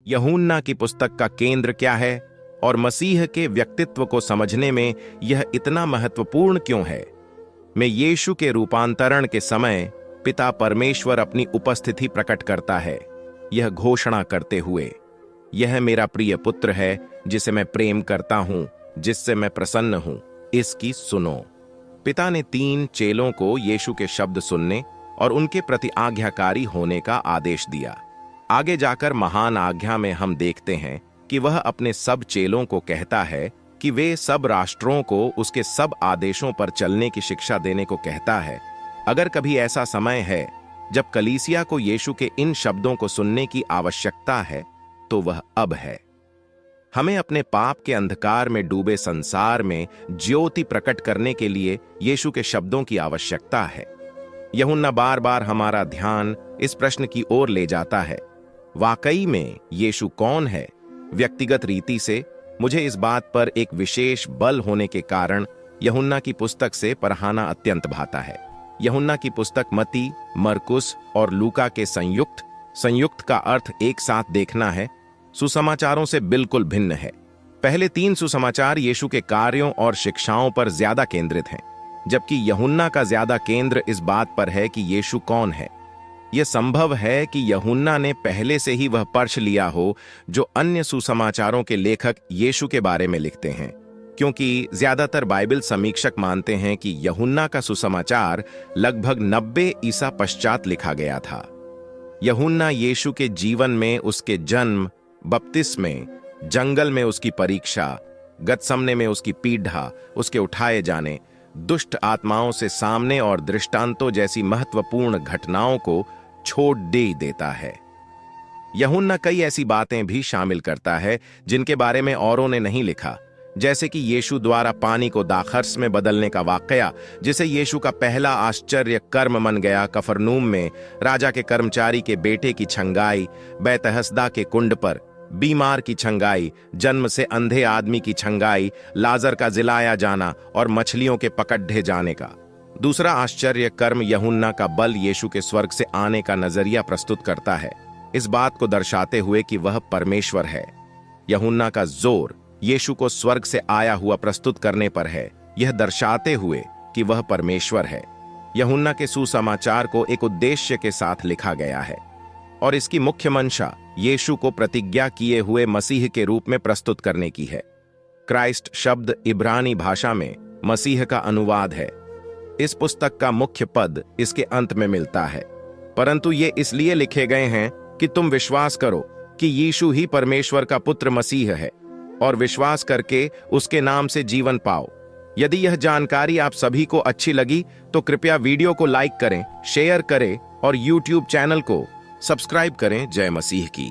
यूहन्ना की पुस्तक का केंद्र क्या है और मसीह के व्यक्तित्व को समझने में यह इतना महत्वपूर्ण क्यों है। में यीशु के रूपांतरण के समय पिता परमेश्वर अपनी उपस्थिति प्रकट करता है, यह घोषणा करते हुए, यह मेरा प्रिय पुत्र है जिसे मैं प्रेम करता हूं, जिससे मैं प्रसन्न हूं, इसकी सुनो। पिता ने 3 चेलों को यीशु के शब्द सुनने और उनके प्रति आज्ञाकारी होने का आदेश दिया। आगे जाकर महान आज्ञा में हम देखते हैं कि वह अपने सब चेलों को कहता है कि वे सब राष्ट्रों को उसके सब आदेशों पर चलने की शिक्षा देने को कहता है। अगर कभी ऐसा समय है जब कलीसिया को यीशु के इन शब्दों को सुनने की आवश्यकता है, तो वह अब है। हमें अपने पाप के अंधकार में डूबे संसार में ज्योति प्रकट करने के लिए यीशु के शब्दों की आवश्यकता है। यूहन्ना बार बार हमारा ध्यान इस प्रश्न की ओर ले जाता है, वाकई में यीशु कौन है? व्यक्तिगत रीति से मुझे इस बात पर एक विशेष बल होने के कारण यूहन्ना की पुस्तक से पढ़ाना अत्यंत भाता है। यूहन्ना की पुस्तक मत्ती, मरकुस और लूका के संयुक्त का अर्थ एक साथ देखना है, सुसमाचारों से बिल्कुल भिन्न है। पहले 3 सुसमाचार यीशु के कार्यों और शिक्षाओं पर ज्यादा केंद्रित हैं, जबकि यूहन्ना का ज्यादा केंद्र इस बात पर है कि यीशु कौन है। यह संभव है कि यूहन्ना ने पहले से ही वह पर्श लिया हो जो अन्य सुसमाचारों के लेखक यीशु के बारे में लिखते हैं, क्योंकि ज्यादातर बाइबल समीक्षक मानते हैं कि यूहन्ना का सुसमाचार लगभग 90 ईसा पश्चात लिखा गया था। यूहन्ना यीशु के जीवन में उसके जन्म, बपतिस्मे, जंगल में उसकी परीक्षा, गतसमने में उसकी पीढ़ा, उसके उठाए जाने, दुष्ट आत्माओं से सामने और दृष्टांतों जैसी महत्वपूर्ण घटनाओं को छोड़ दे देता है। यूहन्ना कई ऐसी बातें भी शामिल करता है जिनके बारे में औरों ने नहीं लिखा, जैसे कि यीशु द्वारा पानी को दाखरस में बदलने का वाकया, जिसे यीशु का पहला आश्चर्य कर्म मन गया कफरनूम में, राजा के कर्मचारी के बेटे की छंगाई, बैतहसदा के कुंड पर बीमार की छंगाई, जन्म से अंधे आदमी की छंगाई, लाजर का जिलाया जाना और मछलियों के पकड़े जाने का। दूसरा आश्चर्य कर्म यूहन्ना का बल यीशु के स्वर्ग से आने का नजरिया प्रस्तुत करता है, इस बात को दर्शाते हुए कि वह परमेश्वर है। यूहन्ना का जोर यीशु को स्वर्ग से आया हुआ प्रस्तुत करने पर है, यह दर्शाते हुए कि वह परमेश्वर है। यूहन्ना के सुसमाचार को एक उद्देश्य के साथ लिखा गया है और इसकी मुख्य मंशा यीशु को प्रतिज्ञा किए हुए मसीह के रूप में प्रस्तुत करने की है। क्राइस्ट शब्द इब्रानी भाषा में मसीह का अनुवाद है। इस पुस्तक का मुख्य पद इसके अंत में मिलता है, परंतु ये इसलिए लिखे गए हैं कि तुम विश्वास करो कि यीशु ही परमेश्वर का पुत्र मसीह है और विश्वास करके उसके नाम से जीवन पाओ। यदि यह जानकारी आप सभी को अच्छी लगी तो कृपया वीडियो को लाइक करें, शेयर करें और YouTube चैनल को सब्सक्राइब करें। जय मसीह की।